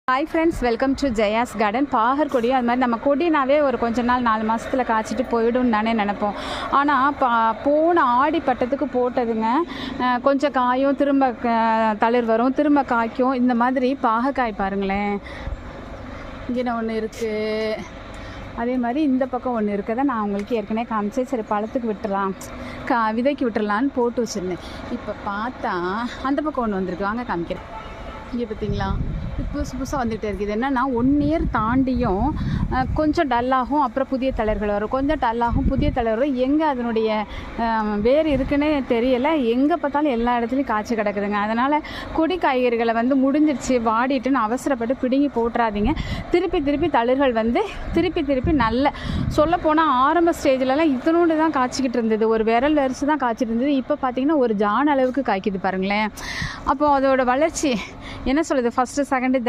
Hi friends, welcome to Jaya's garden. பாகர் கொடி அது மாதிரி நம்ம கொடினாவே ஒரு கொஞ்ச நாள் 4 மாதத்தில் காய்ச்சிட்டு போயிடும்னு தானே நினைப்போம். ஆனால் போன ஆடி பட்டத்துக்கு போட்டதுங்க கொஞ்சம் காயும், திரும்ப தளிர் வரும், திரும்ப காய்க்கும். இந்த மாதிரி பாகக்காய் பாருங்களேன், இங்கே ஒன்று இருக்குது. அதே மாதிரி இந்த பக்கம் ஒன்று இருக்கதை நான் உங்களுக்கு ஏற்கனவே காமிச்சேன். சரி, பழத்துக்கு விட்டுறலாம், விதைக்கு விட்டுறலான்னு போட்டு வச்சுருந்தேன். இப்போ பார்த்தா அந்த பக்கம் ஒன்று வந்திருக்கு, வாங்க காமிக்கிறேன். இங்கே பார்த்தீங்களா, புதுசு புதுசாக வந்துகிட்டே இருக்குது. இது என்னென்னா 1 இயர் தாண்டியும் கொஞ்சம் டல்லாகும், அப்புறம் புதிய தளர்கள் வரும், கொஞ்சம் டல்லாகும், புதிய தளர் வரும். எங்கே அதனுடைய வேறு இருக்குன்னே தெரியலை. எங்கே பார்த்தாலும் எல்லா இடத்துலையும் காய்ச்சி கிடக்குதுங்க. அதனால் கொடி காய்கறிகளை முடிஞ்சிருச்சு, வாடிட்டுன்னு அவசரப்பட்டு பிடுங்கி போட்டுறாதீங்க. திருப்பி தளிர்கள் திருப்பி நல்ல சொல்லப்போனால் ஆரம்ப ஸ்டேஜ்லலாம் இதனோடு தான் காய்ச்சிக்கிட்டு இருந்தது. ஒரு விரல் வரிசை தான் காய்ச்சிட்டு இருந்தது. இப்போ பார்த்திங்கன்னா ஒரு ஜான் அளவுக்கு காய்க்குது பாருங்களேன். அப்போது அதோட வளர்ச்சி என்ன சொல்லுது, ஃபஸ்ட்டு செகண்டு